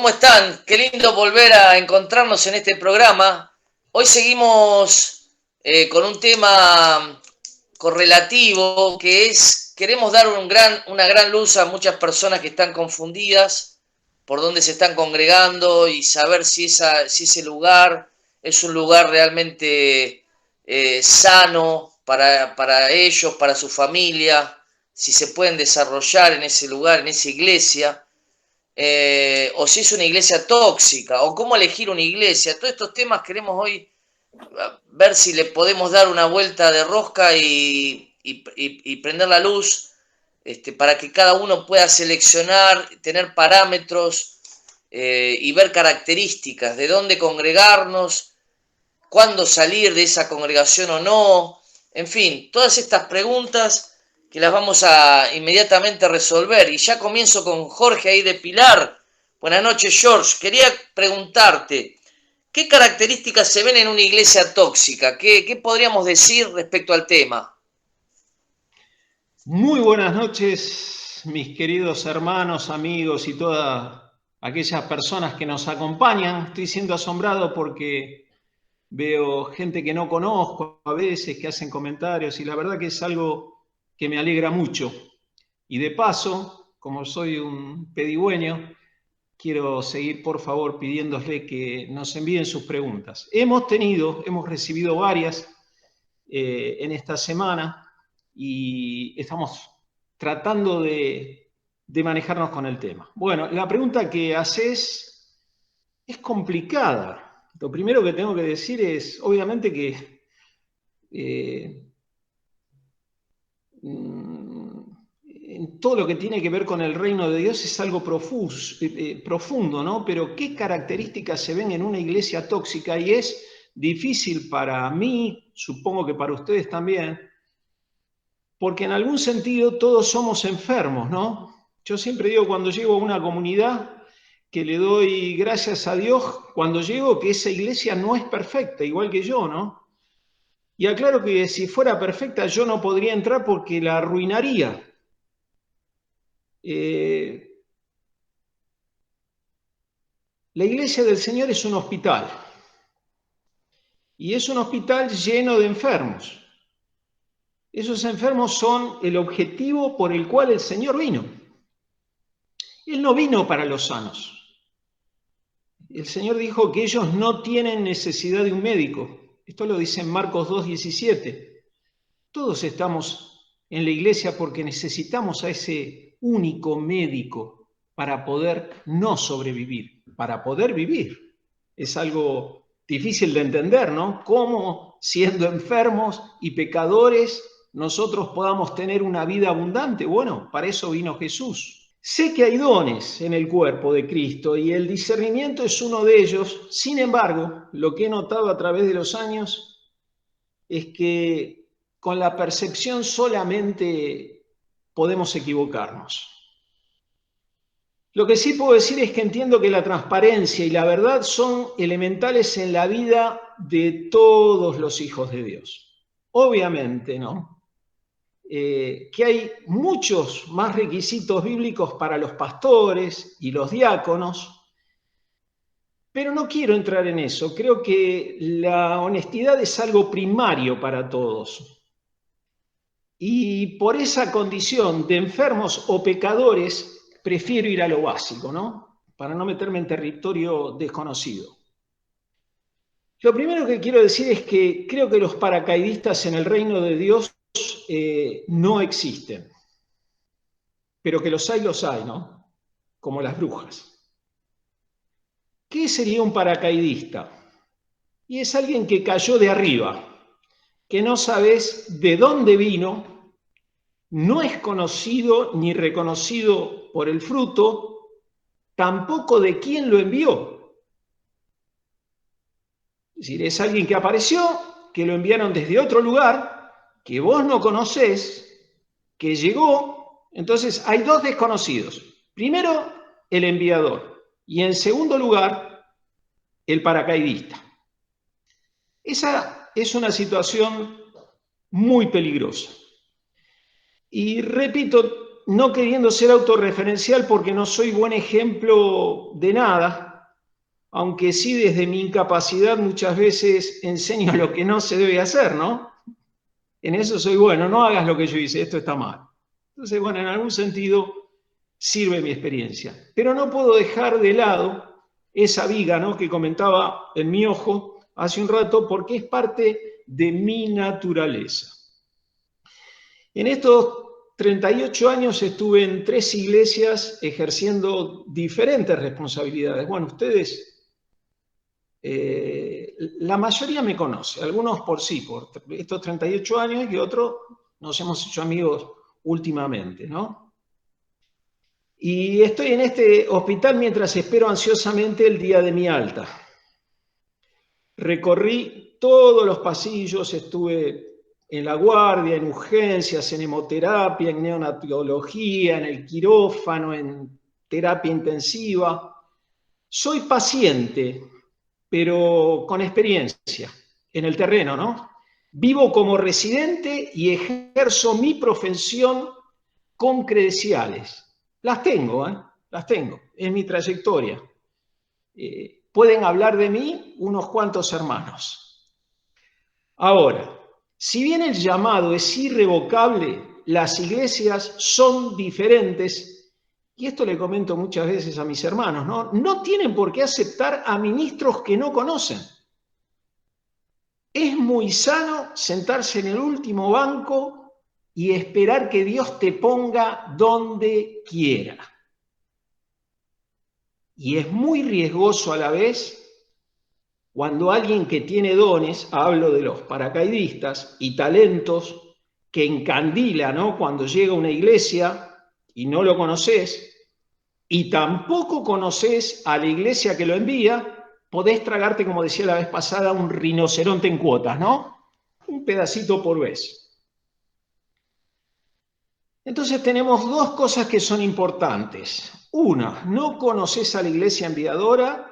¿Cómo están? Qué lindo volver a encontrarnos en este programa. Hoy seguimos con un tema correlativo que es, queremos dar una gran luz a muchas personas que están confundidas por dónde se están congregando y saber si ese lugar es un lugar realmente sano para ellos, para su familia, si se pueden desarrollar en ese lugar, en esa iglesia. O si es una iglesia tóxica, o cómo elegir una iglesia. Todos estos temas queremos hoy ver si le podemos dar una vuelta de rosca y prender la luz para que cada uno pueda seleccionar, tener parámetros y ver características de dónde congregarnos, cuándo salir de esa congregación o no. En fin, todas estas preguntas que las vamos a inmediatamente resolver. Y ya comienzo con Jorge ahí de Pilar. Buenas noches, George. Quería preguntarte, ¿qué características se ven en una iglesia tóxica? ¿Qué podríamos decir respecto al tema? Muy buenas noches, mis queridos hermanos, amigos y todas aquellas personas que nos acompañan. Estoy siendo asombrado porque veo gente que no conozco a veces, que hacen comentarios, y la verdad que es algo que me alegra mucho. Y de paso, como soy un pedigüeño, quiero seguir por favor pidiéndole que nos envíen sus preguntas. Hemos recibido varias en esta semana y estamos tratando de manejarnos con el tema. Bueno, la pregunta que haces es complicada. Lo primero que tengo que decir es, obviamente que en todo lo que tiene que ver con el reino de Dios es algo profundo, ¿no? Pero ¿qué características se ven en una iglesia tóxica? Y es difícil para mí, supongo que para ustedes también, porque en algún sentido todos somos enfermos, ¿no? Yo siempre digo cuando llego a una comunidad que le doy gracias a Dios cuando llego que esa iglesia no es perfecta, igual que yo, ¿no? Y aclaro que si fuera perfecta yo no podría entrar porque la arruinaría. La iglesia del Señor es un hospital y es un hospital lleno de enfermos. Esos enfermos son el objetivo por el cual el Señor vino. Él no vino para los sanos. El Señor dijo que ellos no tienen necesidad de un médico. Esto lo dice en Marcos 2:17. Todos estamos en la iglesia porque necesitamos a ese único médico para poder no sobrevivir, para poder vivir. Es algo difícil de entender, ¿no? Cómo siendo enfermos y pecadores nosotros podamos tener una vida abundante. Bueno, para eso vino Jesús. Sé que hay dones en el cuerpo de Cristo y el discernimiento es uno de ellos. Sin embargo, lo que he notado a través de los años es que con la percepción solamente podemos equivocarnos. Lo que sí puedo decir es que entiendo que la transparencia y la verdad son elementales en la vida de todos los hijos de Dios. Obviamente, ¿no? Que hay muchos más requisitos bíblicos para los pastores y los diáconos, pero no quiero entrar en eso. Creo que la honestidad es algo primario para todos. Y por esa condición de enfermos o pecadores, prefiero ir a lo básico, ¿no? Para no meterme en territorio desconocido. Lo primero que quiero decir es que creo que los paracaidistas en el reino de Dios no existen, pero que los hay, ¿no? Como las brujas. ¿Qué sería un paracaidista? Y es alguien que cayó de arriba, que no sabes de dónde vino, no es conocido ni reconocido por el fruto, tampoco de quién lo envió. Es decir, es alguien que apareció, que lo enviaron desde otro lugar, que vos no conocés, que llegó. Entonces hay dos desconocidos. Primero, el enviador. Y en segundo lugar, el paracaidista. Esa es una situación muy peligrosa. Y repito, no queriendo ser autorreferencial porque no soy buen ejemplo de nada, aunque sí desde mi incapacidad muchas veces enseño lo que no se debe hacer, ¿no? En eso soy bueno, no hagas lo que yo hice, esto está mal. Entonces, bueno, en algún sentido sirve mi experiencia. Pero no puedo dejar de lado esa viga, ¿no?, que comentaba en mi ojo hace un rato, porque es parte de mi naturaleza. En estos 38 años estuve en 3 iglesias ejerciendo diferentes responsabilidades. Bueno, ustedes, la mayoría me conoce, algunos por sí, por estos 38 años, y otros nos hemos hecho amigos últimamente, ¿no? Y estoy en este hospital mientras espero ansiosamente el día de mi alta. Recorrí todos los pasillos, estuve en la guardia, en urgencias, en hemoterapia, en neonatología, en el quirófano, en terapia intensiva. Soy paciente, pero con experiencia en el terreno, ¿no? Vivo como residente y ejerzo mi profesión con credenciales. Las tengo, las tengo, es mi trayectoria. Pueden hablar de mí unos cuantos hermanos. Ahora, si bien el llamado es irrevocable, las iglesias son diferentes, y esto le comento muchas veces a mis hermanos, ¿no? No tienen por qué aceptar a ministros que no conocen. Es muy sano sentarse en el último banco y esperar que Dios te ponga donde quiera. Y es muy riesgoso a la vez cuando alguien que tiene dones, hablo de los paracaidistas, y talentos que encandila, ¿no?, cuando llega a una iglesia y no lo conoces, y tampoco conoces a la iglesia que lo envía, podés tragarte, como decía la vez pasada, un rinoceronte en cuotas, ¿no? Un pedacito por vez. Entonces tenemos 2 cosas que son importantes. Una, no conoces a la iglesia enviadora,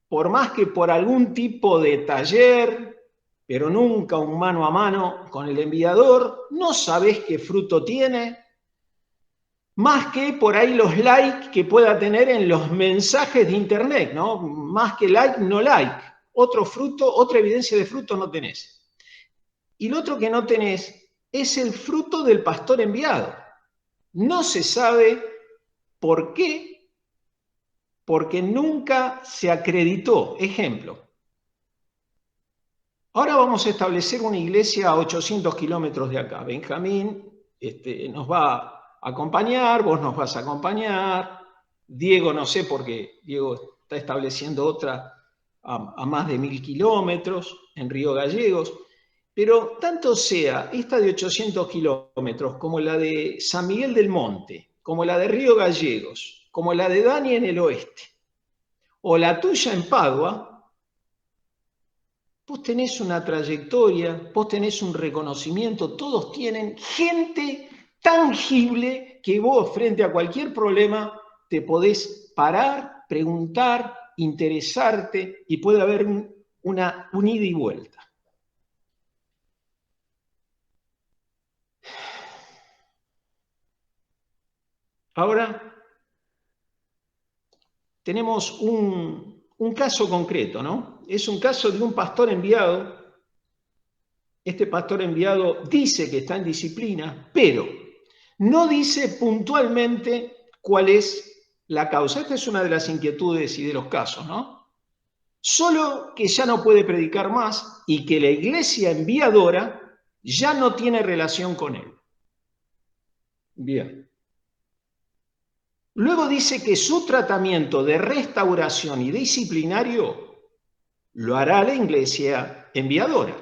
por más que por algún tipo de taller, pero nunca un mano a mano con el enviador, no sabés qué fruto tiene, más que por ahí los likes que pueda tener en los mensajes de internet, ¿no? Más que like, no like. Otro fruto, otra evidencia de fruto no tenés. Y lo otro que no tenés es el fruto del pastor enviado. No se sabe por qué, porque nunca se acreditó. Ejemplo, ahora vamos a establecer una iglesia a 800 kilómetros de acá. Benjamín nos va a acompañar, vos nos vas a acompañar, Diego no sé porque Diego está estableciendo otra a más de 1000 kilómetros en Río Gallegos. Pero tanto sea esta de 800 kilómetros como la de San Miguel del Monte, como la de Río Gallegos, como la de Dani en el oeste, o la tuya en Padua, vos tenés una trayectoria, vos tenés un reconocimiento, todos tienen gente tangible que vos frente a cualquier problema te podés parar, preguntar, interesarte y puede haber un ida y vuelta. Ahora tenemos un caso concreto, ¿no? Es un caso de un pastor enviado. Este pastor enviado dice que está en disciplina, pero no dice puntualmente cuál es la causa. Esta es una de las inquietudes y de los casos, ¿no? Solo que ya no puede predicar más y que la iglesia enviadora ya no tiene relación con él. Bien. Luego dice que su tratamiento de restauración y disciplinario lo hará la iglesia enviadora.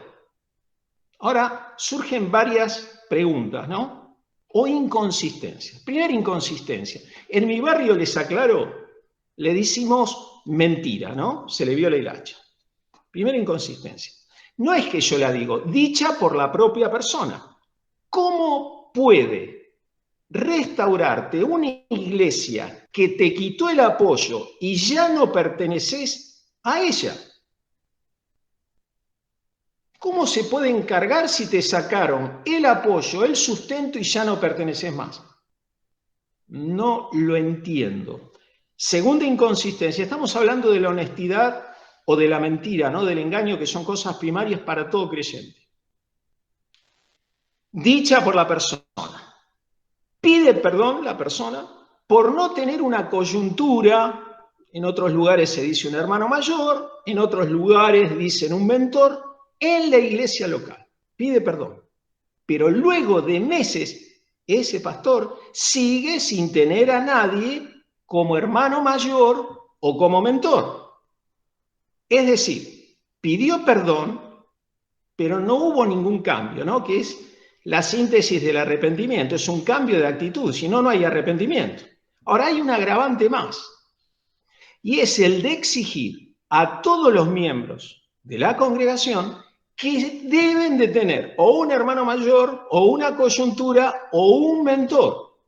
Ahora surgen varias preguntas, ¿no? O inconsistencias. Primera inconsistencia. En mi barrio, les aclaro, le decimos mentira, ¿no? Se le vio la hilacha. Primera inconsistencia. No es que yo la digo, dicha por la propia persona. ¿Cómo puede restaurarte una iglesia que te quitó el apoyo y ya no perteneces a ella? ¿Cómo se puede encargar si te sacaron el apoyo, el sustento y ya no perteneces más? No lo entiendo. Segunda inconsistencia, estamos hablando de la honestidad o de la mentira, ¿no? Del engaño, que son cosas primarias para todo creyente. Dicha por la persona. Pide perdón la persona por no tener una coyuntura. En otros lugares se dice un hermano mayor, en otros lugares dicen un mentor, en la iglesia local. Pide perdón. Pero luego de meses, ese pastor sigue sin tener a nadie como hermano mayor o como mentor. Es decir, pidió perdón, pero no hubo ningún cambio, ¿no? Que es la síntesis del arrepentimiento, es un cambio de actitud, si no, no hay arrepentimiento. Ahora hay un agravante más, y es el de exigir a todos los miembros de la congregación que deben de tener o un hermano mayor, o una coyuntura, o un mentor.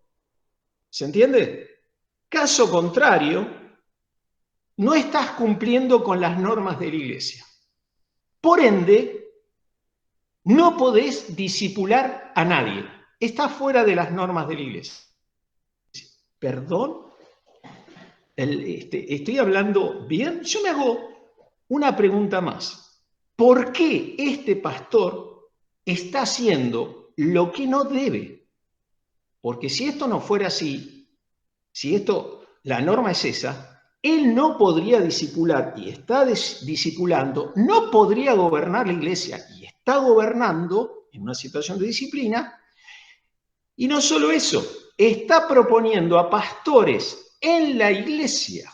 ¿Se entiende? Caso contrario, no estás cumpliendo con las normas de la iglesia. Por ende, no podés discipular a nadie. Está fuera de las normas de la iglesia. ¿Perdón? ¿Estoy hablando bien? Yo me hago una pregunta más. ¿Por qué este pastor está haciendo lo que no debe? Porque si esto no fuera así, si la norma es esa, él no podría discipular y está discipulando, no podría gobernar la iglesia y está gobernando en una situación de disciplina. Y no solo eso, está proponiendo a pastores en la iglesia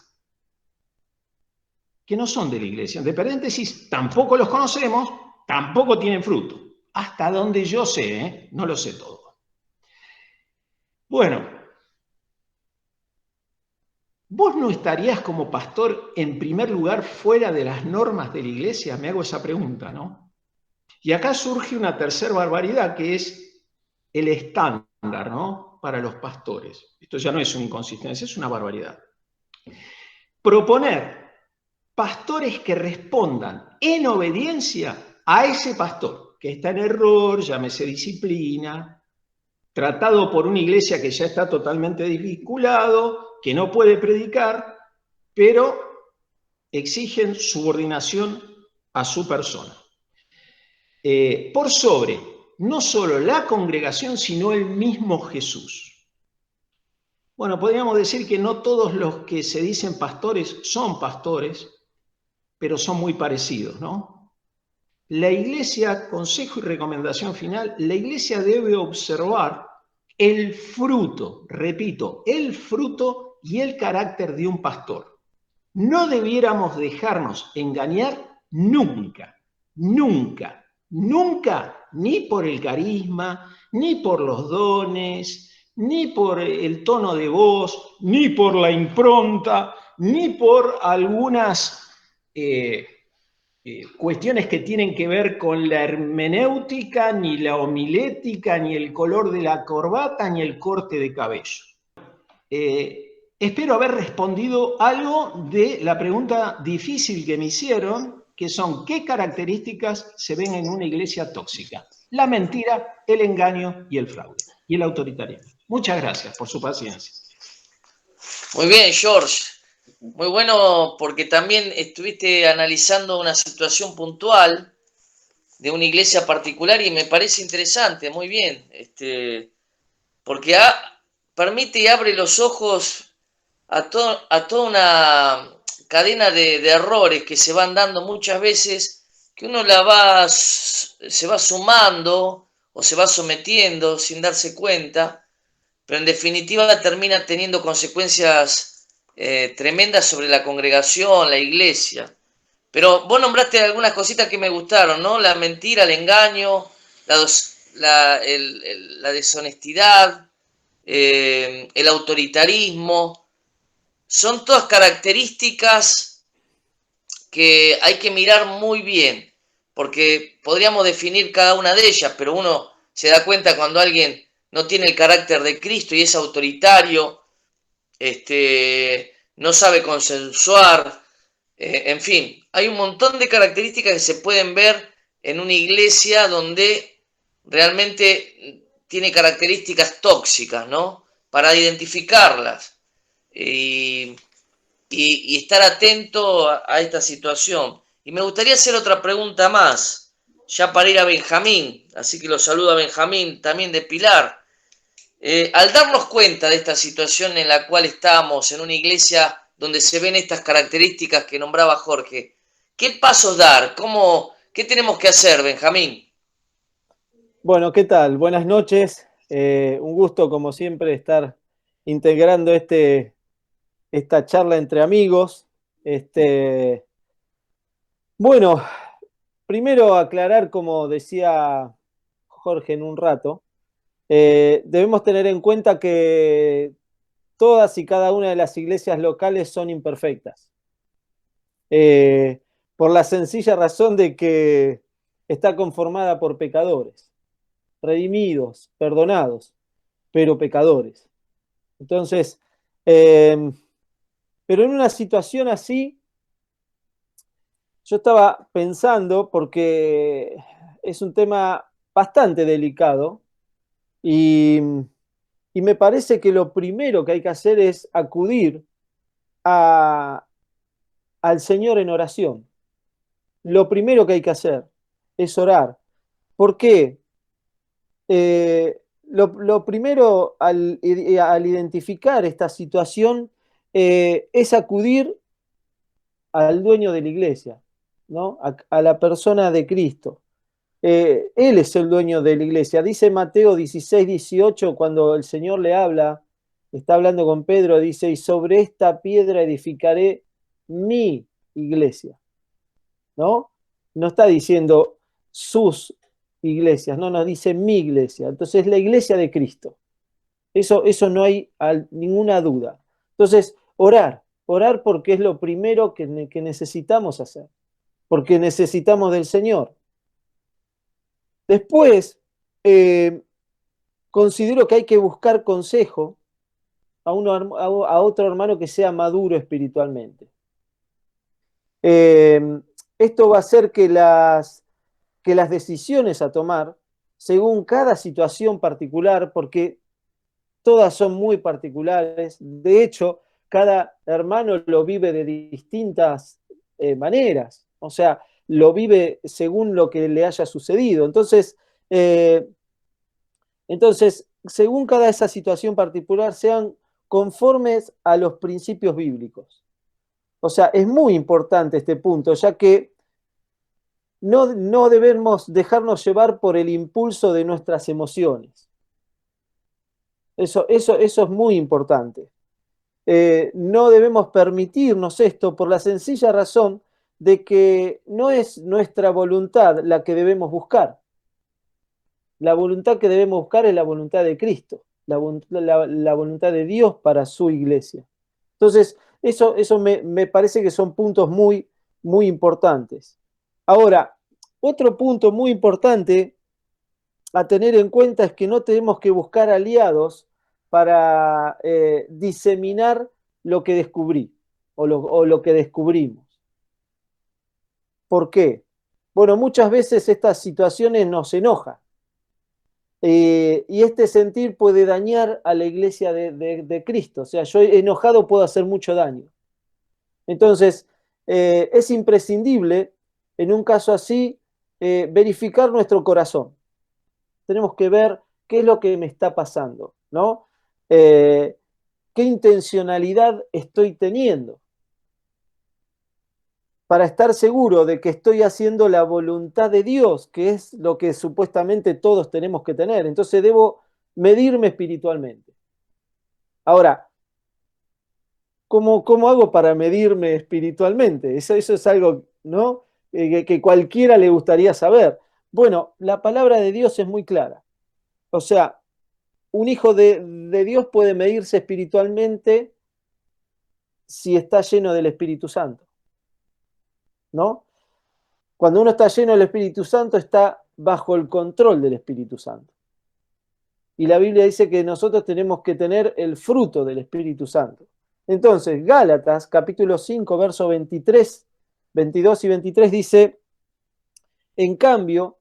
que no son de la iglesia. De paréntesis, tampoco los conocemos, tampoco tienen fruto. Hasta donde yo sé, no lo sé todo. Bueno, ¿vos no estarías como pastor en primer lugar fuera de las normas de la iglesia? Me hago esa pregunta, ¿no? Y acá surge una tercera barbaridad, que es el estándar, ¿no? Para los pastores. Esto ya no es una inconsistencia, es una barbaridad. Proponer pastores que respondan en obediencia a ese pastor, que está en error, llámese disciplina, tratado por una iglesia que ya está totalmente desvinculado, que no puede predicar, pero exigen subordinación a su persona. Por sobre, no solo la congregación, sino el mismo Jesús. Bueno, podríamos decir que no todos los que se dicen pastores son pastores, pero son muy parecidos, ¿no? La iglesia, consejo y recomendación final, la iglesia debe observar el fruto, repito, el fruto y el carácter de un pastor. No debiéramos dejarnos engañar nunca, nunca, nunca, ni por el carisma, ni por los dones, ni por el tono de voz, ni por la impronta, ni por algunas cuestiones que tienen que ver con la hermenéutica, ni la homilética, ni el color de la corbata, ni el corte de cabello. Espero haber respondido algo de la pregunta difícil que me hicieron, que son: ¿qué características se ven en una iglesia tóxica? La mentira, el engaño y el fraude, y el autoritarismo. Muchas gracias por su paciencia. Muy bien, George. Muy bueno, porque también estuviste analizando una situación puntual de una iglesia particular y me parece interesante, muy bien, porque permite y abre los ojos a toda una cadena de errores que se van dando muchas veces, que uno se va sumando o se va sometiendo sin darse cuenta, pero en definitiva termina teniendo consecuencias tremendas sobre la congregación, la iglesia. Pero vos nombraste algunas cositas que me gustaron, ¿no? La mentira, el engaño, la deshonestidad, el autoritarismo. Son todas características que hay que mirar muy bien, porque podríamos definir cada una de ellas, pero uno se da cuenta cuando alguien no tiene el carácter de Cristo y es autoritario, no sabe consensuar, en fin, hay un montón de características que se pueden ver en una iglesia donde realmente tiene características tóxicas, ¿no? para identificarlas y estar atento a esta situación. Y me gustaría hacer otra pregunta más, ya para ir a Benjamín, así que lo saludo a Benjamín, también de Pilar. Al darnos cuenta de esta situación en la cual estamos, en una iglesia donde se ven estas características que nombraba Jorge, ¿qué pasos dar? ¿Qué tenemos que hacer, Benjamín? Bueno, ¿qué tal? Buenas noches. Un gusto, como siempre, estar integrando esta charla entre amigos. Bueno, primero aclarar, como decía Jorge en un rato, debemos tener en cuenta que todas y cada una de las iglesias locales son imperfectas. Eh, por la sencilla razón de que está conformada por pecadores, redimidos, perdonados, pero pecadores. Entonces, pero en una situación así, yo estaba pensando, porque es un tema bastante delicado, y, y me parece que lo primero que hay que hacer es acudir a, al Señor en oración. Lo primero que hay que hacer es orar. ¿Por qué? Lo primero al identificar esta situación es acudir al dueño de la iglesia, ¿no? A la persona de Cristo. Él es el dueño de la iglesia. Dice Mateo 16-18, cuando el Señor le habla, está hablando con Pedro, dice, y sobre esta piedra edificaré mi iglesia, ¿no? No está diciendo sus iglesias, no, nos dice mi iglesia. Entonces, la iglesia de Cristo. Eso no hay ninguna duda. Entonces, orar porque es lo primero que necesitamos hacer, porque necesitamos del Señor. Después, considero que hay que buscar consejo a otro hermano que sea maduro espiritualmente. Esto va a hacer que las decisiones a tomar, según cada situación particular, porque todas son muy particulares, de hecho, cada hermano lo vive de distintas maneras, o sea, lo vive según lo que le haya sucedido. Eh, entonces, según cada esa situación particular, sean conformes a los principios bíblicos. O sea, es muy importante este punto, ya que no debemos dejarnos llevar por el impulso de nuestras emociones. Eso es muy importante. No debemos permitirnos esto por la sencilla razón de que no es nuestra voluntad la que debemos buscar. La voluntad que debemos buscar es la voluntad de Cristo, la voluntad de Dios para su iglesia. Entonces, eso me parece que son puntos muy, muy importantes. Ahora, otro punto muy importante a tener en cuenta es que no tenemos que buscar aliados para diseminar lo que descubrí o lo que descubrimos. ¿Por qué? Bueno, muchas veces estas situaciones nos enojan y este sentir puede dañar a la iglesia de Cristo. O sea, yo enojado puedo hacer mucho daño. Entonces, es imprescindible, en un caso así, verificar nuestro corazón. Tenemos que ver qué es lo que me está pasando, ¿no? ¿Qué intencionalidad estoy teniendo? Para estar seguro de que estoy haciendo la voluntad de Dios, que es lo que supuestamente todos tenemos que tener. Entonces debo medirme espiritualmente. Ahora, ¿cómo hago para medirme espiritualmente? Eso es algo, ¿no? Que cualquiera le gustaría saber. Bueno, la palabra de Dios es muy clara. O sea, un hijo de Dios puede medirse espiritualmente si está lleno del Espíritu Santo, ¿no? Cuando uno está lleno del Espíritu Santo, está bajo el control del Espíritu Santo. Y la Biblia dice que nosotros tenemos que tener el fruto del Espíritu Santo. Entonces, Gálatas, capítulo 5, verso 23, 22 y 23 dice, en cambio,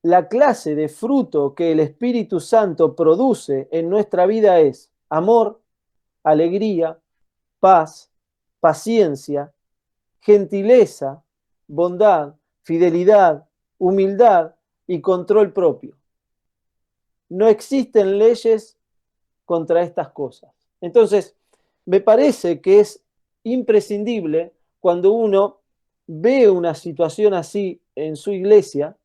la clase de fruto que el Espíritu Santo produce en nuestra vida es amor, alegría, paz, paciencia, gentileza, bondad, fidelidad, humildad y control propio. No existen leyes contra estas cosas. Entonces, me parece que es imprescindible cuando uno ve una situación así en su iglesia,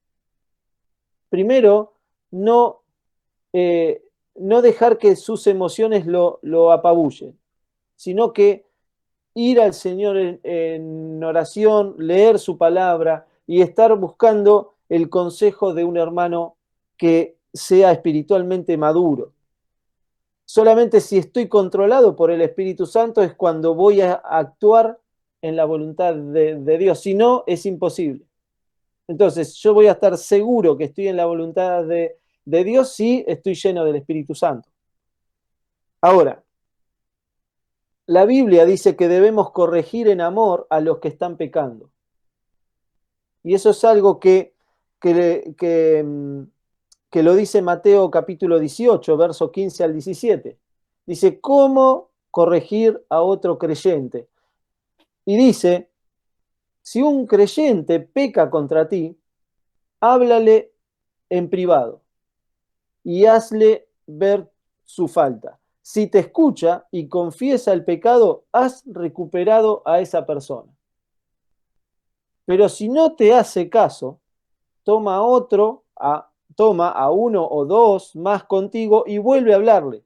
primero, no dejar que sus emociones lo apabullen, sino que ir al Señor en oración, leer su palabra y estar buscando el consejo de un hermano que sea espiritualmente maduro. Solamente si estoy controlado por el Espíritu Santo es cuando voy a actuar en la voluntad de Dios. Si no, es imposible. Entonces, yo voy a estar seguro que estoy en la voluntad de Dios si estoy lleno del Espíritu Santo. Ahora, la Biblia dice que debemos corregir en amor a los que están pecando. Y eso es algo que lo dice Mateo capítulo 18, verso 15 al 17. Dice, ¿cómo corregir a otro creyente? Y dice, si un creyente peca contra ti, háblale en privado y hazle ver su falta. Si te escucha y confiesa el pecado, has recuperado a esa persona. Pero si no te hace caso, toma a uno o dos más contigo y vuelve a hablarle,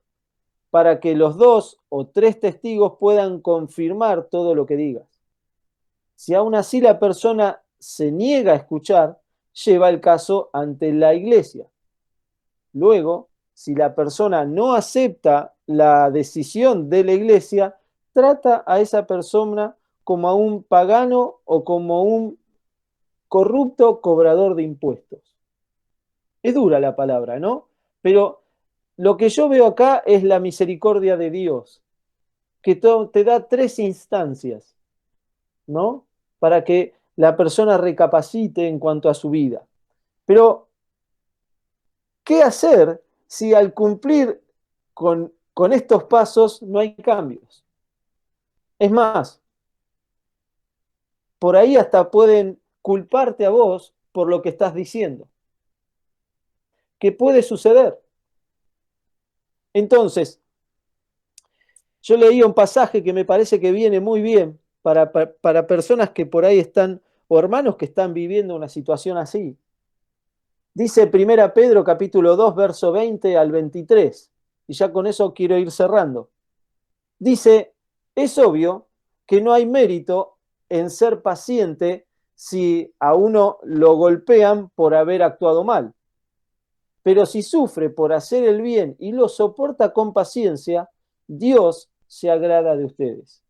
para que los 2 o 3 testigos puedan confirmar todo lo que digas. Si aún así la persona se niega a escuchar, lleva el caso ante la iglesia. Luego, si la persona no acepta la decisión de la iglesia, trata a esa persona como a un pagano o como un corrupto cobrador de impuestos. Es dura la palabra, ¿no? Pero lo que yo veo acá es la misericordia de Dios, que te da 3 instancias, ¿no? Para que la persona recapacite en cuanto a su vida. Pero, ¿qué hacer si al cumplir con estos pasos no hay cambios? Es más, por ahí hasta pueden culparte a vos por lo que estás diciendo. ¿Qué puede suceder? Entonces, yo leí un pasaje que me parece que viene muy bien para personas que por ahí están, o hermanos que están viviendo una situación así. Dice 1 Pedro capítulo 2, verso 20 al 23, y ya con eso quiero ir cerrando. Dice, es obvio que no hay mérito en ser paciente si a uno lo golpean por haber actuado mal. Pero si sufre por hacer el bien y lo soporta con paciencia, Dios se agrada de ustedes.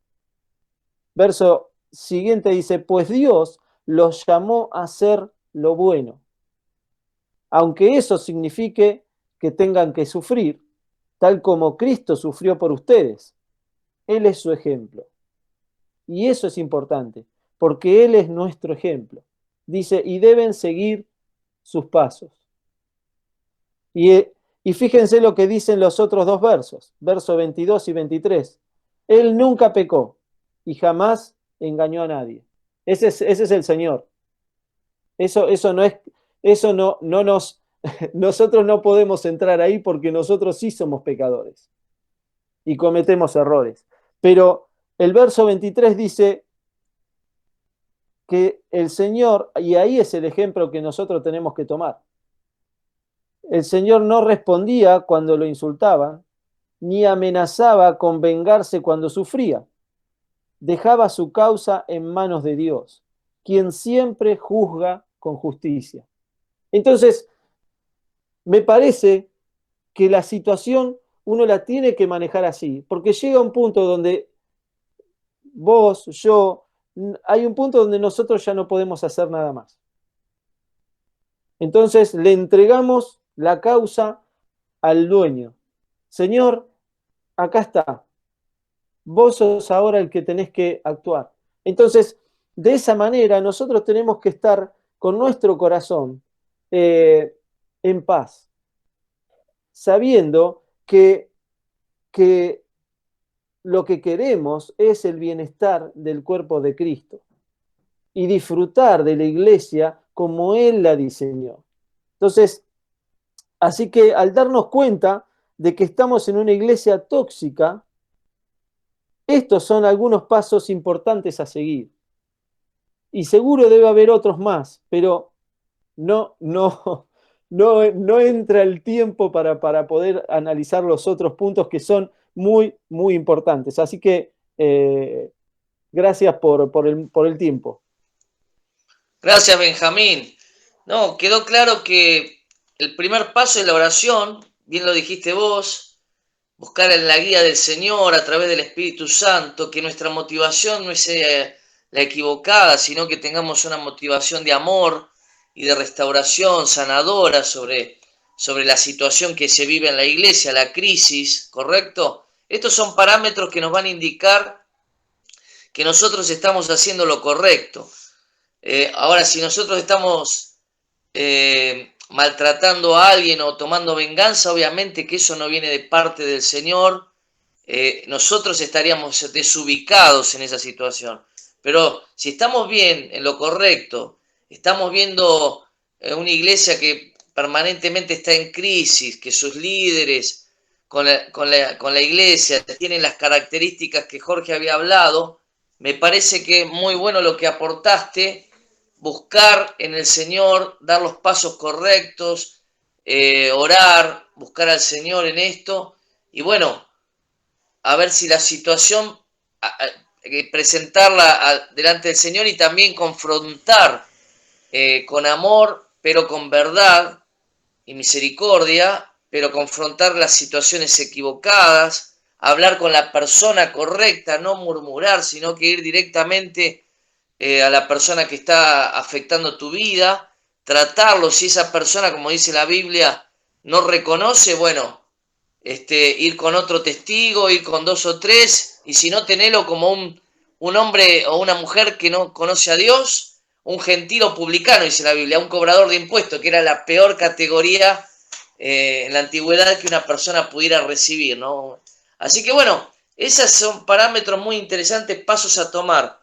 Verso siguiente dice, pues Dios los llamó a hacer lo bueno. Aunque eso signifique que tengan que sufrir, tal como Cristo sufrió por ustedes. Él es su ejemplo. Y eso es importante, porque Él es nuestro ejemplo. Dice, y deben seguir sus pasos. Y fíjense lo que dicen los otros 2 versos, versos 22 y 23. Él nunca pecó y jamás engañó a nadie. Ese es el Señor. Eso no es, eso no nos, nosotros no podemos entrar ahí porque nosotros sí somos pecadores y cometemos errores. Pero el verso 23 dice que el Señor, y ahí es el ejemplo que nosotros tenemos que tomar. El Señor no respondía cuando lo insultaban, ni amenazaba con vengarse cuando sufría. Dejaba su causa en manos de Dios, quien siempre juzga con justicia. Entonces, me parece que la situación uno la tiene que manejar así, porque llega un punto donde vos, yo, hay un punto donde nosotros ya no podemos hacer nada más. Entonces le entregamos la causa al dueño. Señor, acá está. Vos sos ahora el que tenés que actuar. Entonces, de esa manera nosotros tenemos que estar con nuestro corazón eh, en paz, sabiendo que lo que queremos es el bienestar del cuerpo de Cristo y disfrutar de la iglesia como Él la diseñó. Entonces, así que al darnos cuenta de que estamos en una iglesia tóxica, estos son algunos pasos importantes a seguir. Y seguro debe haber otros más, pero no entra el tiempo para poder analizar los otros puntos que son muy, muy importantes. Así que gracias por el tiempo. Gracias, Benjamín. No, quedó claro que el primer paso es la oración, bien lo dijiste vos, buscar en la guía del Señor a través del Espíritu Santo, que nuestra motivación no sea la equivocada, sino que tengamos una motivación de amor y de restauración sanadora sobre la situación que se vive en la iglesia, la crisis, ¿correcto? Estos son parámetros que nos van a indicar que nosotros estamos haciendo lo correcto. Ahora, si nosotros estamos maltratando a alguien o tomando venganza, obviamente que eso no viene de parte del Señor. Nosotros estaríamos desubicados en esa situación. Pero si estamos bien, en lo correcto, estamos viendo una iglesia que permanentemente está en crisis, que sus líderes con la iglesia tienen las características que Jorge había hablado, me parece que muy bueno lo que aportaste, buscar en el Señor, dar los pasos correctos, orar, buscar al Señor en esto, y bueno, a ver si la situación, presentarla delante del Señor y también confrontar con amor, pero con verdad y misericordia, pero confrontar las situaciones equivocadas, hablar con la persona correcta, no murmurar, sino que ir directamente a la persona que está afectando tu vida, tratarlo, si esa persona, como dice la Biblia, no reconoce, bueno, ir con otro testigo, ir con 2 o 3, y si no, tenerlo como un hombre o una mujer que no conoce a Dios, un gentil o publicano, dice la Biblia, un cobrador de impuestos, que era la peor categoría en la antigüedad que una persona pudiera recibir, ¿no? Así que bueno, esos son parámetros muy interesantes, pasos a tomar.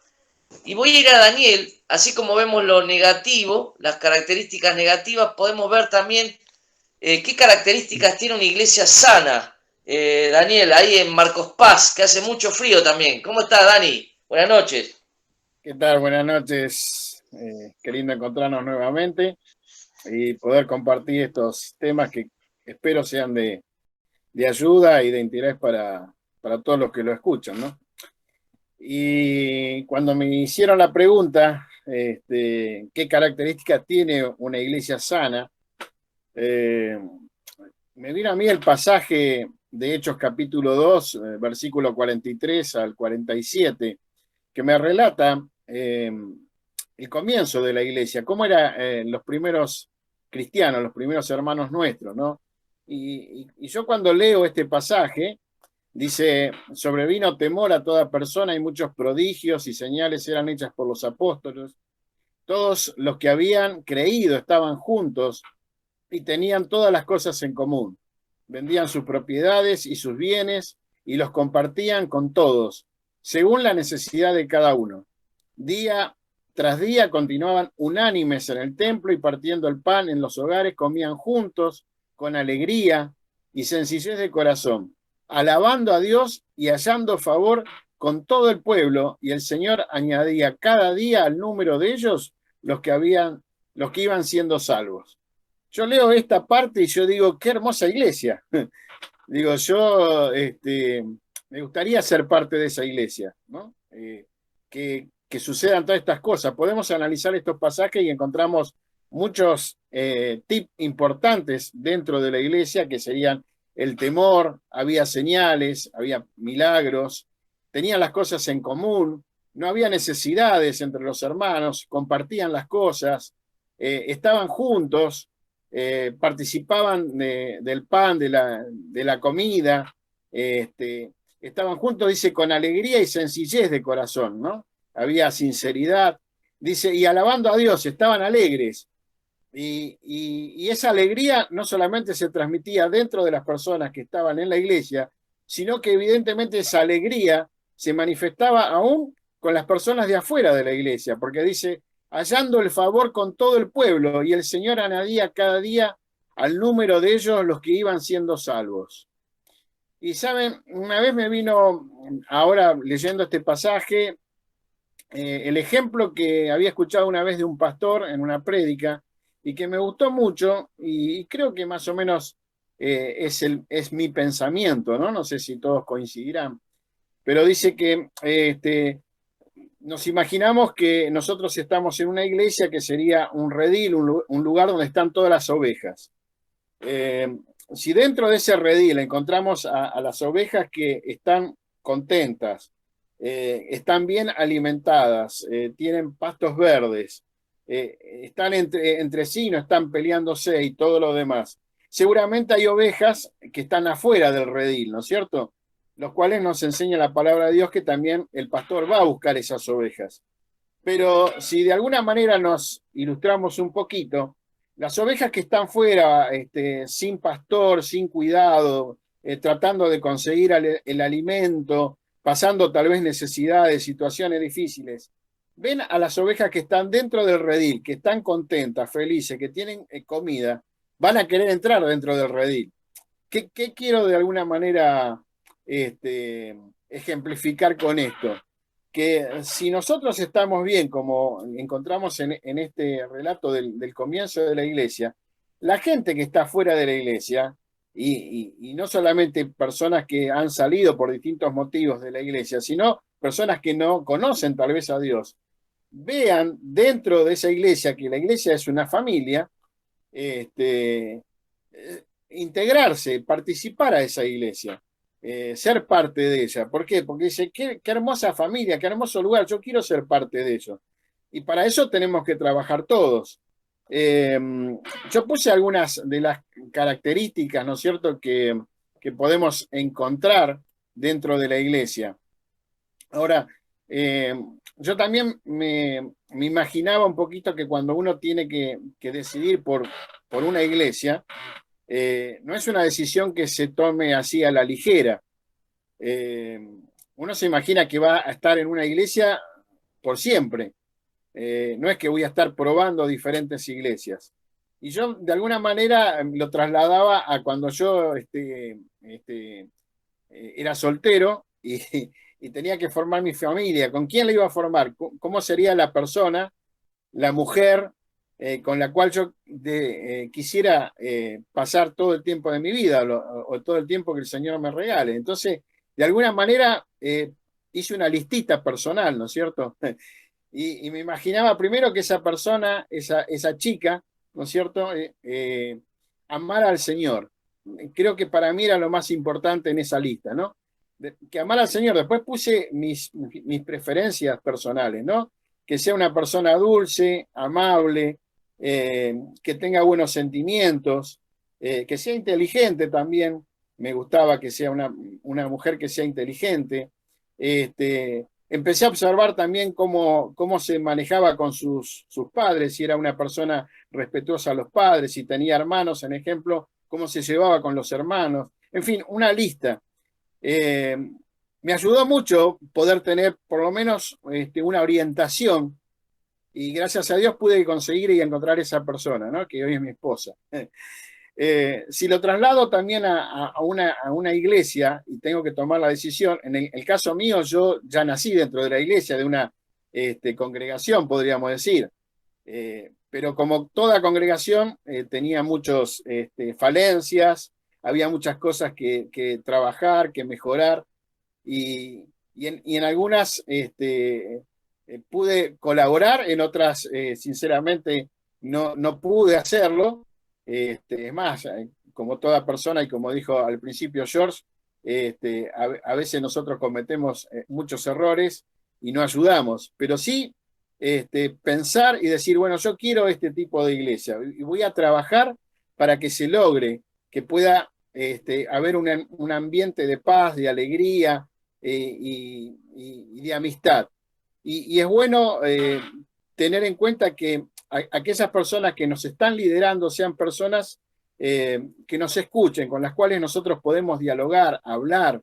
Y voy a ir a Daniel, así como vemos lo negativo, las características negativas, podemos ver también qué características tiene una iglesia sana. Daniel, ahí en Marcos Paz, que hace mucho frío también. ¿Cómo estás, Dani? Buenas noches. ¿Qué tal? Buenas noches. Qué lindo encontrarnos nuevamente y poder compartir estos temas que espero sean de ayuda y de interés para todos los que lo escuchan, ¿no? Y cuando me hicieron la pregunta, ¿qué características tiene una iglesia sana? Me vino a mí el pasaje de Hechos capítulo 2, versículo 43 al 47, que me relata el comienzo de la iglesia, cómo eran los primeros cristianos, los primeros hermanos nuestros, ¿no? Y yo cuando leo este pasaje, dice, sobrevino temor a toda persona y muchos prodigios y señales eran hechas por los apóstoles. Todos los que habían creído estaban juntos y tenían todas las cosas en común. Vendían sus propiedades y sus bienes y los compartían con todos, según la necesidad de cada uno. Día tras día continuaban unánimes en el templo y partiendo el pan en los hogares comían juntos con alegría y sencillez de corazón, alabando a Dios y hallando favor con todo el pueblo, y el Señor añadía cada día al número de ellos los que iban siendo salvos. Yo leo esta parte y yo digo, qué hermosa iglesia. Digo, yo me gustaría ser parte de esa iglesia, ¿no? Que sucedan todas estas cosas. Podemos analizar estos pasajes y encontramos muchos tips importantes dentro de la iglesia, que serían el temor, había señales, había milagros, tenían las cosas en común, no había necesidades entre los hermanos, compartían las cosas, estaban juntos, participaban del pan, de la comida, estaban juntos, dice, con alegría y sencillez de corazón, ¿no? Había sinceridad, dice, y alabando a Dios, estaban alegres. Y esa alegría no solamente se transmitía dentro de las personas que estaban en la iglesia, sino que evidentemente esa alegría se manifestaba aún con las personas de afuera de la iglesia, porque dice, hallando el favor con todo el pueblo, y el Señor añadía cada día al número de ellos los que iban siendo salvos. Y saben, una vez me vino, ahora leyendo este pasaje, el ejemplo que había escuchado una vez de un pastor en una prédica y que me gustó mucho y creo que más o menos es mi pensamiento, ¿no? No sé si todos coincidirán, pero dice que nos imaginamos que nosotros estamos en una iglesia que sería un redil, un lugar donde están todas las ovejas. Si dentro de ese redil encontramos a las ovejas que están contentas, están bien alimentadas, tienen pastos verdes, están entre sí, no están peleándose y todo lo demás. Seguramente hay ovejas que están afuera del redil, ¿no es cierto? Los cuales nos enseña la palabra de Dios que también el pastor va a buscar esas ovejas. Pero si de alguna manera nos ilustramos un poquito, las ovejas que están fuera, sin pastor, sin cuidado, tratando de conseguir el alimento, pasando tal vez necesidades, situaciones difíciles, ven a las ovejas que están dentro del redil, que están contentas, felices, que tienen comida, van a querer entrar dentro del redil. ¿Qué quiero de alguna manera ejemplificar con esto? Que si nosotros estamos bien, como encontramos en este relato del comienzo de la iglesia, la gente que está fuera de la iglesia, y no solamente personas que han salido por distintos motivos de la iglesia, sino personas que no conocen tal vez a Dios, vean dentro de esa iglesia que la iglesia es una familia, integrarse, participar a esa iglesia. Ser parte de ella. ¿Por qué? Porque dice, qué hermosa familia, qué hermoso lugar, yo quiero ser parte de ello. Y para eso tenemos que trabajar todos. Yo puse algunas de las características, ¿no es cierto?, que podemos encontrar dentro de la iglesia. Ahora, yo también me imaginaba un poquito que cuando uno tiene que decidir por una iglesia, no es una decisión que se tome así a la ligera. Uno se imagina que va a estar en una iglesia por siempre. No es que voy a estar probando diferentes iglesias. Y yo de alguna manera lo trasladaba a cuando yo era soltero y tenía que formar mi familia. ¿Con quién la iba a formar? ¿Cómo sería la persona, la mujer con la cual yo quisiera pasar todo el tiempo de mi vida o todo el tiempo que el Señor me regale? Entonces, de alguna manera, hice una listita personal, ¿no es cierto? Y me imaginaba primero que esa persona, esa chica, ¿no es cierto?, amara al Señor. Creo que para mí era lo más importante en esa lista, ¿no? Que amara al Señor. Después puse mis preferencias personales, ¿no? Que sea una persona dulce, amable, que tenga buenos sentimientos, que sea inteligente también. Me gustaba que sea una mujer que sea inteligente. Empecé a observar también cómo se manejaba con sus padres, si era una persona respetuosa a los padres, si tenía hermanos, en ejemplo, cómo se llevaba con los hermanos. En fin, una lista. Me ayudó mucho poder tener por lo menos una orientación y gracias a Dios pude conseguir y encontrar esa persona, ¿no?, que hoy es mi esposa. Si lo traslado también a una iglesia y tengo que tomar la decisión, en el caso mío yo ya nací dentro de la iglesia, de una congregación, podríamos decir, pero como toda congregación tenía muchas falencias, había muchas cosas que trabajar, que mejorar, y en algunas pude colaborar, en otras sinceramente no pude hacerlo. Es más, como toda persona y como dijo al principio George, a veces nosotros cometemos muchos errores y no ayudamos, pero sí pensar y decir, bueno, yo quiero este tipo de iglesia y voy a trabajar para que se logre, que pueda haber un ambiente de paz, de alegría y de amistad. Y es bueno tener en cuenta que aquellas personas que nos están liderando sean personas que nos escuchen, con las cuales nosotros podemos dialogar, hablar,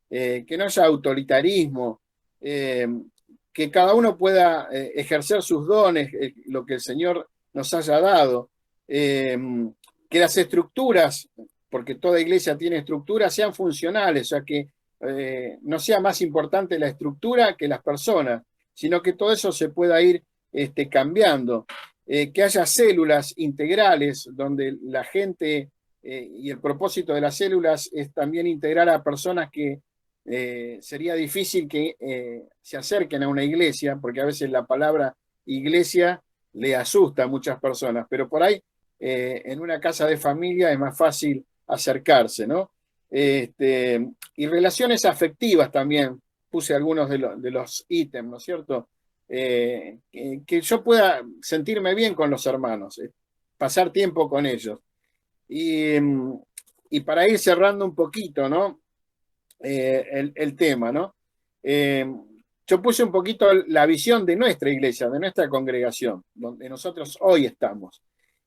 que no haya autoritarismo, que cada uno pueda ejercer sus dones, lo que el Señor nos haya dado, que las estructuras, porque toda iglesia tiene estructuras, sean funcionales, o sea, que no sea más importante la estructura que las personas, sino que todo eso se pueda ir cambiando, que haya células integrales donde la gente, y el propósito de las células es también integrar a personas que sería difícil que se acerquen a una iglesia, porque a veces la palabra iglesia le asusta a muchas personas, pero por ahí en una casa de familia es más fácil acercarse, ¿no? Y relaciones afectivas también, puse algunos de los ítems, ¿no es cierto? Que yo pueda sentirme bien con los hermanos, pasar tiempo con ellos. Y para ir cerrando un poquito, ¿no? El tema, ¿no? Yo puse un poquito la visión de nuestra iglesia, de nuestra congregación, donde nosotros hoy estamos,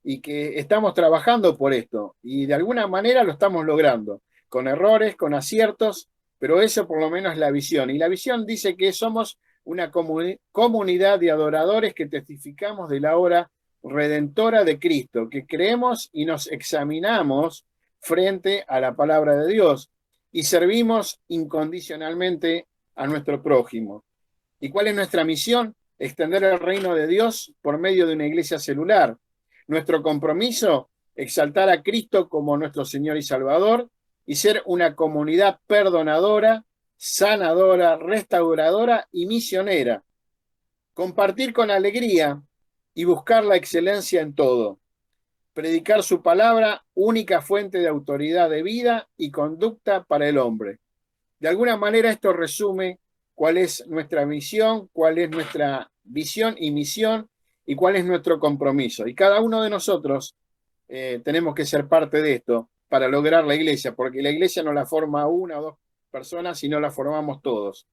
y que estamos trabajando por esto, y de alguna manera lo estamos logrando, con errores, con aciertos, pero eso por lo menos es la visión. Y la visión dice que somos una comunidad de adoradores que testificamos de la obra redentora de Cristo, que creemos y nos examinamos frente a la palabra de Dios y servimos incondicionalmente a nuestro prójimo. ¿Y cuál es nuestra misión? Extender el reino de Dios por medio de una iglesia celular. Nuestro compromiso, exaltar a Cristo como nuestro Señor y Salvador y ser una comunidad perdonadora, sanadora, restauradora y misionera. Compartir con alegría y buscar la excelencia en todo. Predicar su palabra, única fuente de autoridad de vida y conducta para el hombre. De alguna manera esto resume cuál es nuestra misión, cuál es nuestra visión y misión y cuál es nuestro compromiso. Y cada uno de nosotros tenemos que ser parte de esto para lograr la iglesia, porque la iglesia no la forma una o dos personas, sino la formamos todos.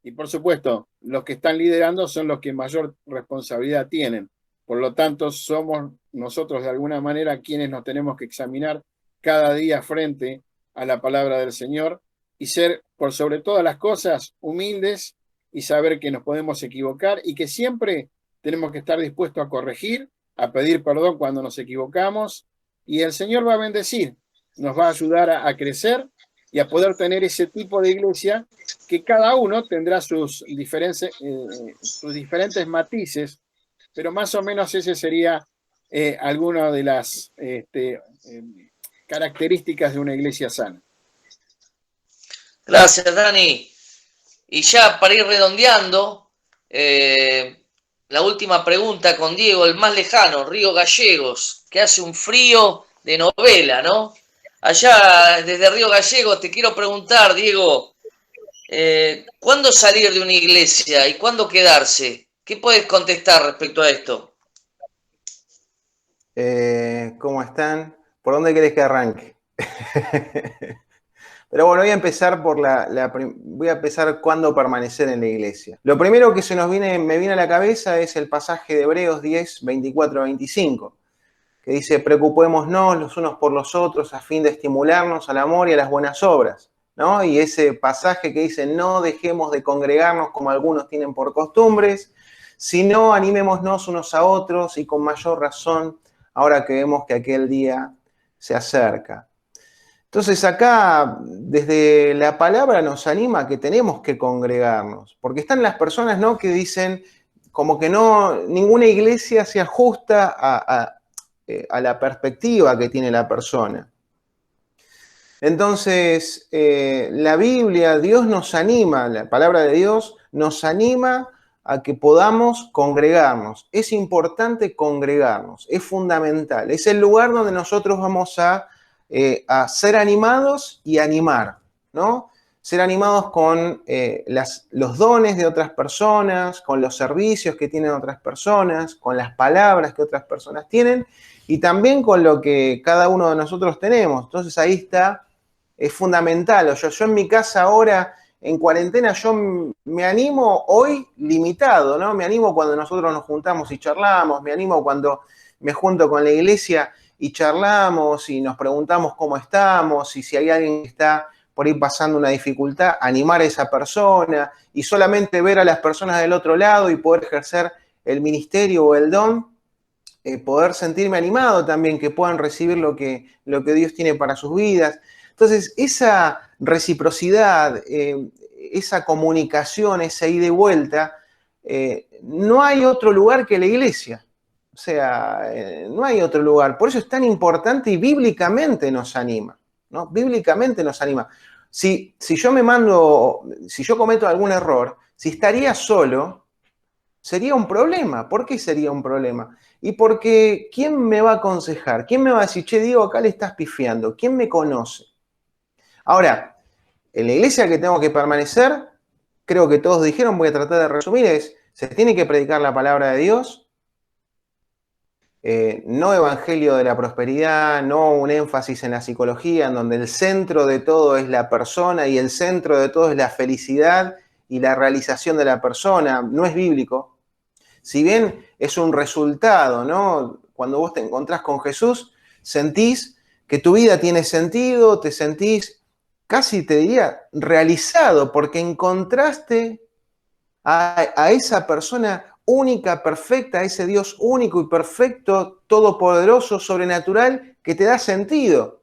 Y por supuesto, los que están liderando son los que mayor responsabilidad tienen. Por lo tanto, somos nosotros de alguna manera quienes nos tenemos que examinar cada día frente a la palabra del Señor y ser, por sobre todas las cosas, humildes y saber que nos podemos equivocar y que siempre tenemos que estar dispuestos a corregir, a pedir perdón cuando nos equivocamos, y el Señor va a bendecir, nos va a ayudar a crecer y a poder tener ese tipo de iglesia que cada uno tendrá sus diferentes matices, pero más o menos ese sería alguna de las características de una iglesia sana. Gracias, Dani. Y ya para ir redondeando, la última pregunta con Diego, el más lejano, Río Gallegos, que hace un frío de novela, ¿no? Allá desde Río Gallegos te quiero preguntar, Diego, ¿cuándo salir de una iglesia y cuándo quedarse? ¿Qué puedes contestar respecto a esto? ¿Cómo están? ¿Por dónde querés que arranque? Pero bueno, voy a empezar voy a empezar cuándo permanecer en la iglesia. Lo primero que me viene a la cabeza es el pasaje de Hebreos 10, 24 a 25, que dice: preocupémonos los unos por los otros a fin de estimularnos al amor y a las buenas obras, ¿no? Y ese pasaje que dice: no dejemos de congregarnos como algunos tienen por costumbres, sino animémonos unos a otros y con mayor razón ahora que vemos que aquel día se acerca. Entonces acá, desde la palabra nos anima a que tenemos que congregarnos, porque están las personas, ¿no?, que dicen como que ninguna iglesia se ajusta a la perspectiva que tiene la persona. Entonces, la Biblia, Dios nos anima, la palabra de Dios nos anima a que podamos congregarnos. Es importante congregarnos, es fundamental. Es el lugar donde nosotros vamos a ser animados y animar, ¿no? Ser animados con los dones de otras personas, con los servicios que tienen otras personas, con las palabras que otras personas tienen y también con lo que cada uno de nosotros tenemos. Entonces ahí está, es fundamental. Yo en mi casa ahora, en cuarentena yo me animo hoy limitado, ¿no? Me animo cuando nosotros nos juntamos y charlamos, me animo cuando me junto con la iglesia y charlamos y nos preguntamos cómo estamos y si hay alguien que está por ir pasando una dificultad, animar a esa persona y solamente ver a las personas del otro lado y poder ejercer el ministerio o el don, poder sentirme animado también, que puedan recibir lo que Dios tiene para sus vidas. Entonces, esa reciprocidad, esa comunicación, esa ida y vuelta, no hay otro lugar que la iglesia. O sea, no hay otro lugar. Por eso es tan importante y bíblicamente nos anima, ¿no? Bíblicamente nos anima. Si yo cometo algún error, si estaría solo, sería un problema. ¿Por qué sería un problema? Y porque ¿quién me va a aconsejar? ¿Quién me va a decir, che, Diego, acá le estás pifiando? ¿Quién me conoce? Ahora, en la iglesia que tengo que permanecer, creo que todos dijeron, voy a tratar de resumir, se tiene que predicar la palabra de Dios, no evangelio de la prosperidad, no un énfasis en la psicología, en donde el centro de todo es la persona y el centro de todo es la felicidad y la realización de la persona, no es bíblico. Si bien es un resultado, ¿no? Cuando vos te encontrás con Jesús, sentís que tu vida tiene sentido, te sentís casi, te diría, realizado, porque encontraste a esa persona única, perfecta, a ese Dios único y perfecto, todopoderoso, sobrenatural, que te da sentido.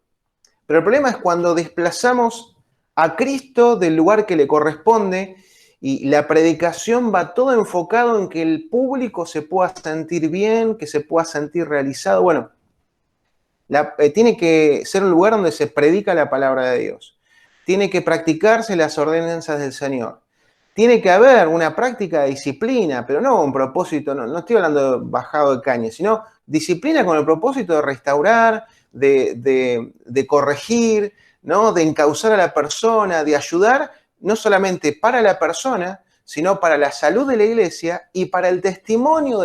Pero el problema es cuando desplazamos a Cristo del lugar que le corresponde y la predicación va todo enfocado en que el público se pueda sentir bien, que se pueda sentir realizado. Bueno, tiene que ser un lugar donde se predica la palabra de Dios. Tiene que practicarse las ordenanzas del Señor. Tiene que haber una práctica de disciplina, pero no un propósito, no estoy hablando de bajado de caña, sino disciplina con el propósito de restaurar, de corregir, ¿no? De encauzar a la persona, de ayudar, no solamente para la persona, sino para la salud de la iglesia y para el testimonio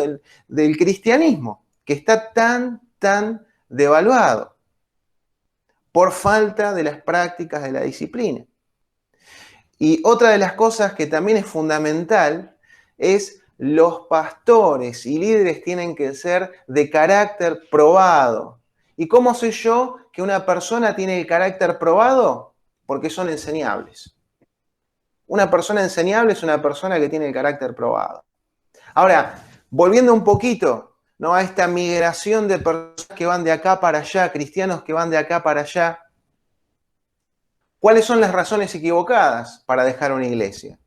del cristianismo, que está tan devaluado por falta de las prácticas de la disciplina. Y otra de las cosas que también es fundamental es los pastores y líderes tienen que ser de carácter probado. ¿Y cómo sé yo que una persona tiene el carácter probado? Porque son enseñables. Una persona enseñable es una persona que tiene el carácter probado. Ahora, volviendo un poquito, ¿no?, a esta migración de personas que van de acá para allá, cristianos que van de acá para allá, ¿cuáles son las razones equivocadas para dejar una iglesia?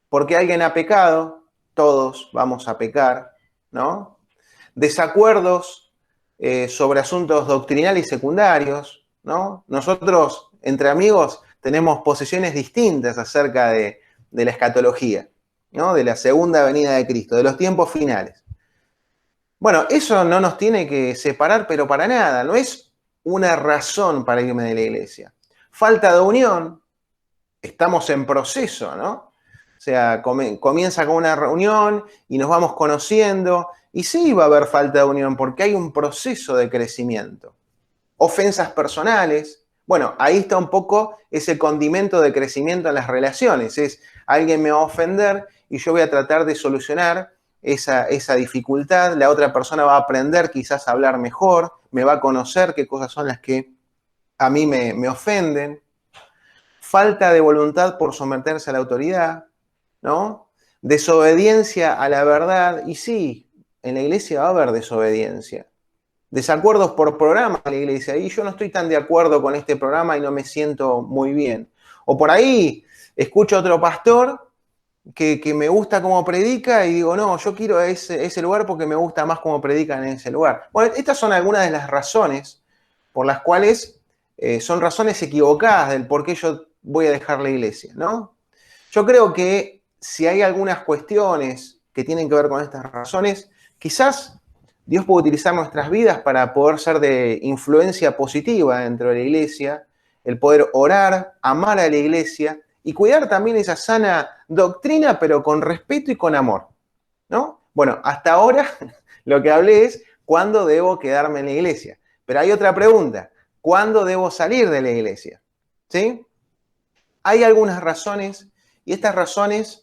Porque alguien ha pecado, todos vamos a pecar, ¿no? Desacuerdos sobre asuntos doctrinales y secundarios, ¿no? Nosotros, entre amigos, tenemos posiciones distintas acerca de la escatología, ¿no? De la segunda venida de Cristo, de los tiempos finales. Bueno, eso no nos tiene que separar, pero para nada, no es una razón para irme de la iglesia. Falta de unión, estamos en proceso, ¿no? O sea, comienza con una reunión y nos vamos conociendo, y sí va a haber falta de unión porque hay un proceso de crecimiento. Ofensas personales, bueno, ahí está un poco ese condimento de crecimiento en las relaciones, es alguien me va a ofender y yo voy a tratar de solucionar esa dificultad, la otra persona va a aprender quizás a hablar mejor, me va a conocer qué cosas son las que a mí me ofenden. Falta de voluntad por someterse a la autoridad, ¿no? Desobediencia a la verdad, y sí, en la iglesia va a haber desobediencia. Desacuerdos por programa en la iglesia, y yo no estoy tan de acuerdo con este programa y no me siento muy bien. O por ahí escucho a otro pastor que me gusta cómo predica y digo, no, yo quiero ese lugar porque me gusta más cómo predican en ese lugar. Bueno, estas son algunas de las razones por las cuales son razones equivocadas del por qué yo voy a dejar la iglesia, ¿no? Yo creo que si hay algunas cuestiones que tienen que ver con estas razones, quizás Dios puede utilizar nuestras vidas para poder ser de influencia positiva dentro de la iglesia, el poder orar, amar a la iglesia y cuidar también esa sana doctrina, pero con respeto y con amor, ¿no? Bueno, hasta ahora lo que hablé es cuándo debo quedarme en la iglesia. Pero hay otra pregunta, ¿cuándo debo salir de la iglesia? ¿Sí? hay algunas razones, y estas razones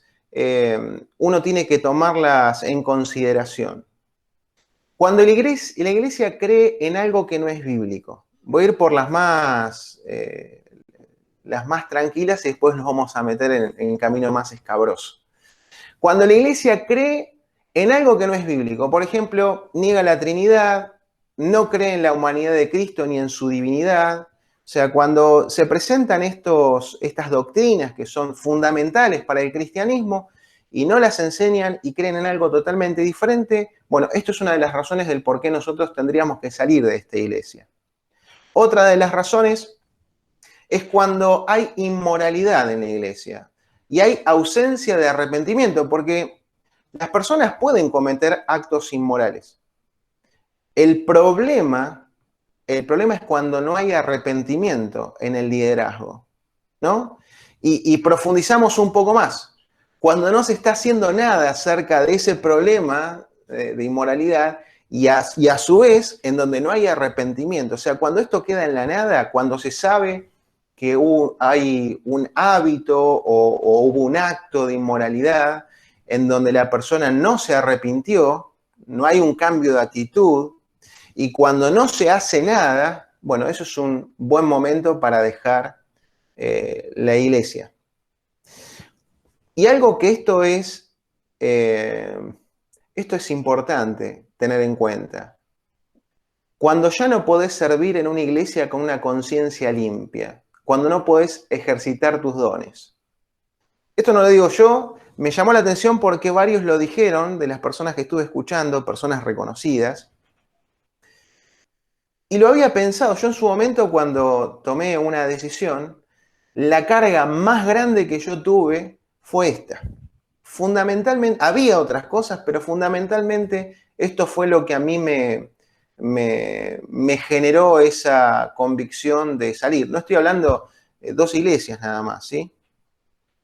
uno tiene que tomarlas en consideración. Cuando la iglesia cree en algo que no es bíblico, voy a ir por las más tranquilas y después nos vamos a meter en el camino más escabroso. Cuando la iglesia cree en algo que no es bíblico, por ejemplo, niega la Trinidad, no cree en la humanidad de Cristo ni en su divinidad, o sea, cuando se presentan estas doctrinas que son fundamentales para el cristianismo y no las enseñan y creen en algo totalmente diferente, bueno, esto es una de las razones del por qué nosotros tendríamos que salir de esta iglesia. Otra de las razones es cuando hay inmoralidad en la iglesia y hay ausencia de arrepentimiento, porque las personas pueden cometer actos inmorales. El problema es cuando no hay arrepentimiento en el liderazgo, ¿no? Y profundizamos un poco más. Cuando no se está haciendo nada acerca de ese problema de inmoralidad y a su vez en donde no hay arrepentimiento. O sea, cuando esto queda en la nada, cuando se sabe que hay un hábito o hubo un acto de inmoralidad en donde la persona no se arrepintió, no hay un cambio de actitud, y cuando no se hace nada, bueno, eso es un buen momento para dejar la iglesia. Y algo que esto es importante tener en cuenta. Cuando ya no podés servir en una iglesia con una conciencia limpia, cuando no podés ejercitar tus dones. Esto no lo digo yo, me llamó la atención porque varios lo dijeron, de las personas que estuve escuchando, personas reconocidas. Y lo había pensado, yo en su momento cuando tomé una decisión, la carga más grande que yo tuve fue esta. Fundamentalmente, había otras cosas, pero fundamentalmente esto fue lo que a mí me generó esa convicción de salir. No estoy hablando de 2 iglesias nada más, ¿sí?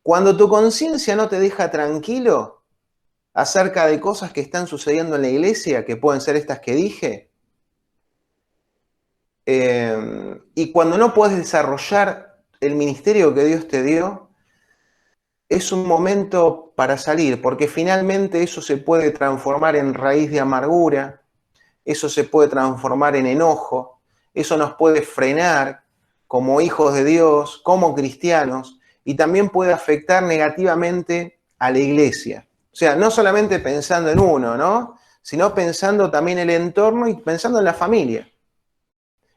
Cuando tu conciencia no te deja tranquilo acerca de cosas que están sucediendo en la iglesia, que pueden ser estas que dije, y cuando no puedes desarrollar el ministerio que Dios te dio, es un momento para salir, porque finalmente eso se puede transformar en raíz de amargura, eso se puede transformar en enojo, eso nos puede frenar como hijos de Dios, como cristianos, y también puede afectar negativamente a la iglesia. O sea, no solamente pensando en uno, ¿no? Sino pensando también en el entorno y pensando en la familia.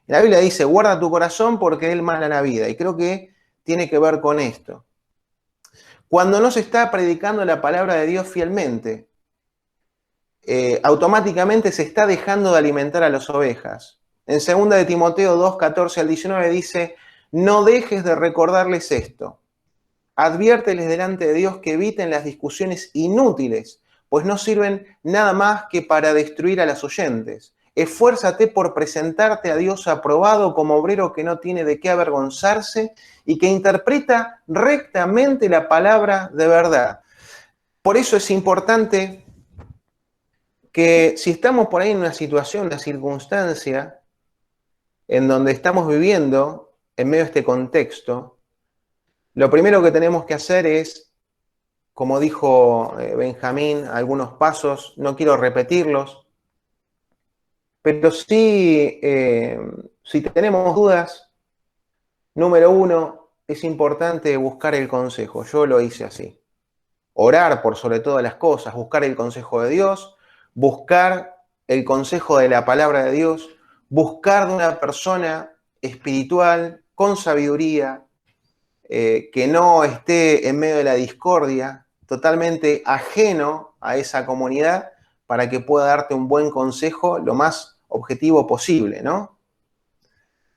La Biblia dice, guarda tu corazón porque él mala la vida, y creo que tiene que ver con esto. Cuando no se está predicando la palabra de Dios fielmente, automáticamente se está dejando de alimentar a las ovejas. En 2 de Timoteo 2, 14 al 19 dice, no dejes de recordarles esto. Adviérteles delante de Dios que eviten las discusiones inútiles, pues no sirven nada más que para destruir a las oyentes. Esfuérzate por presentarte a Dios aprobado como obrero que no tiene de qué avergonzarse y que interpreta rectamente la palabra de verdad. Por eso es importante que si estamos por ahí en una situación, una circunstancia en donde estamos viviendo en medio de este contexto, lo primero que tenemos que hacer es, como dijo Benjamín, algunos pasos, no quiero repetirlos, pero sí, si tenemos dudas, número 1, es importante buscar el consejo. Yo lo hice así. Orar por sobre todas las cosas, buscar el consejo de Dios, buscar el consejo de la palabra de Dios, buscar de una persona espiritual, con sabiduría, que no esté en medio de la discordia, totalmente ajeno a esa comunidad, para que pueda darte un buen consejo lo más objetivo posible, ¿no?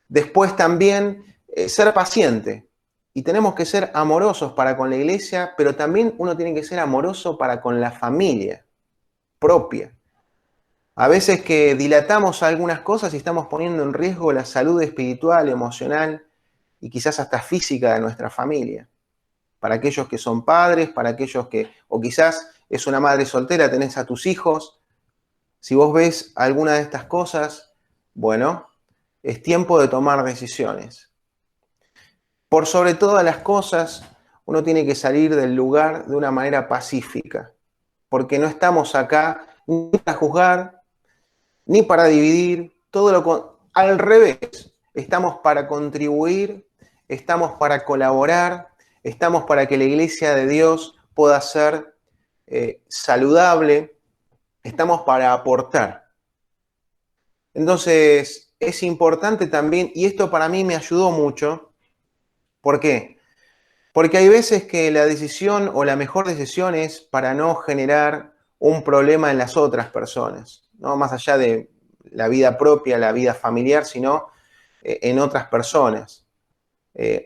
Después también ser paciente. Y tenemos que ser amorosos para con la iglesia, pero también uno tiene que ser amoroso para con la familia propia. A veces que dilatamos algunas cosas y estamos poniendo en riesgo la salud espiritual, emocional y quizás hasta física de nuestra familia. Para aquellos que son padres, para aquellos que, o quizás es una madre soltera, tenés a tus hijos. Si vos ves alguna de estas cosas, bueno, es tiempo de tomar decisiones. por sobre todas las cosas, uno tiene que salir del lugar de una manera pacífica, porque no estamos acá ni para juzgar, ni para dividir, al revés, estamos para contribuir, estamos para colaborar, estamos para que la iglesia de Dios pueda ser saludable, estamos para aportar. Entonces, es importante también, y esto para mí me ayudó mucho. ¿Por qué? Porque hay veces que la decisión o la mejor decisión es para no generar un problema en las otras personas, ¿no? Más allá de la vida propia, la vida familiar, sino en otras personas.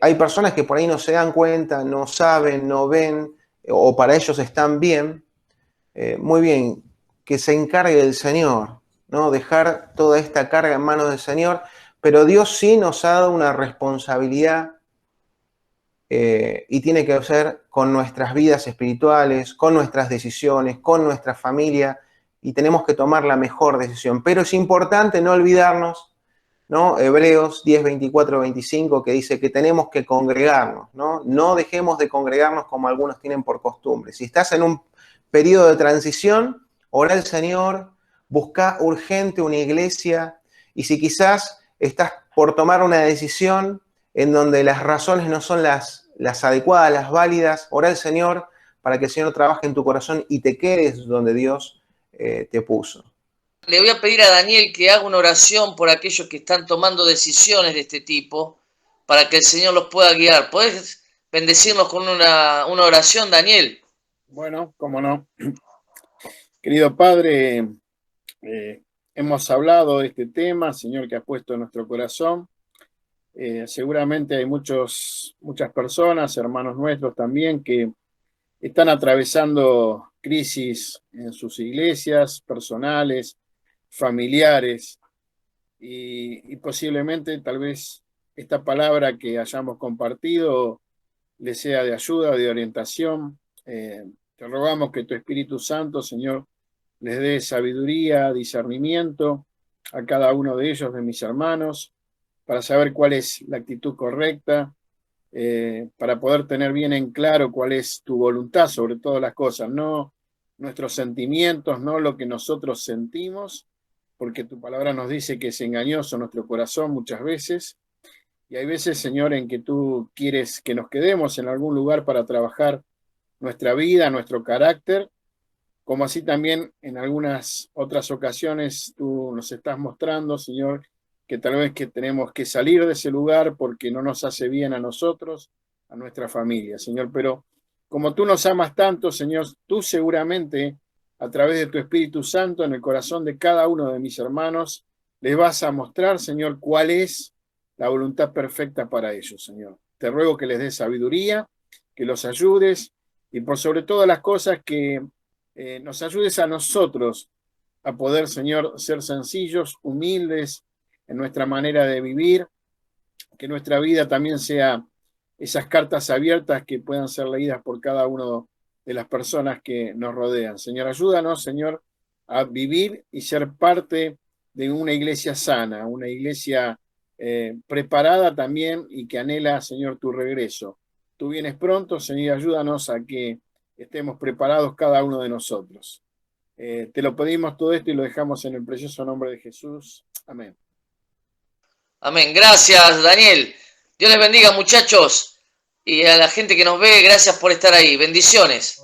Hay personas que por ahí no se dan cuenta, no saben, no ven, o para ellos están bien. Muy bien, que se encargue el Señor, ¿no? Dejar toda esta carga en manos del Señor, pero Dios sí nos ha dado una responsabilidad y tiene que ser con nuestras vidas espirituales, con nuestras decisiones, con nuestra familia, y tenemos que tomar la mejor decisión. Pero es importante no olvidarnos, ¿no? Hebreos 10, 24, 25, que dice que tenemos que congregarnos, ¿no? No dejemos de congregarnos como algunos tienen por costumbre. Si estás en un periodo de transición, ora al Señor, busca urgente una iglesia, y si quizás estás por tomar una decisión en donde las razones no son las adecuadas, las válidas, ora al Señor para que el Señor trabaje en tu corazón y te quedes donde Dios te puso. Le voy a pedir a Daniel que haga una oración por aquellos que están tomando decisiones de este tipo, para que el Señor los pueda guiar. ¿Puedes bendecirnos con una oración, Daniel? Bueno, cómo no. Querido Padre, hemos hablado de este tema, Señor, que has puesto en nuestro corazón. Seguramente hay muchas personas, hermanos nuestros también, que están atravesando crisis en sus iglesias personales, familiares, y posiblemente tal vez esta palabra que hayamos compartido les sea de ayuda, de orientación. Te rogamos que tu Espíritu Santo, Señor, les dé sabiduría, discernimiento a cada uno de ellos, de mis hermanos, para saber cuál es la actitud correcta, para poder tener bien en claro cuál es tu voluntad sobre todas las cosas, no nuestros sentimientos, no lo que nosotros sentimos, porque tu palabra nos dice que es engañoso nuestro corazón muchas veces, y hay veces, Señor, en que tú quieres que nos quedemos en algún lugar para trabajar nuestra vida, nuestro carácter, como así también en algunas otras ocasiones tú nos estás mostrando, Señor, que tal vez que tenemos que salir de ese lugar porque no nos hace bien a nosotros, a nuestra familia, Señor. Pero como tú nos amas tanto, Señor, tú seguramente a través de tu Espíritu Santo en el corazón de cada uno de mis hermanos les vas a mostrar, Señor, cuál es la voluntad perfecta para ellos, Señor. Te ruego que les des sabiduría, que los ayudes y por sobre todas las cosas que nos ayudes a nosotros a poder, Señor, ser sencillos, humildes en nuestra manera de vivir, que nuestra vida también sea esas cartas abiertas que puedan ser leídas por cada uno de las personas que nos rodean. Señor, ayúdanos, Señor, a vivir y ser parte de una iglesia sana, una iglesia preparada también y que anhela, Señor, tu regreso. Tú vienes pronto, Señor, ayúdanos a que estemos preparados cada uno de nosotros. Te lo pedimos todo esto y lo dejamos en el precioso nombre de Jesús. Amén. Amén. Gracias, Daniel. Dios les bendiga, muchachos. Y a la gente que nos ve, gracias por estar ahí. Bendiciones.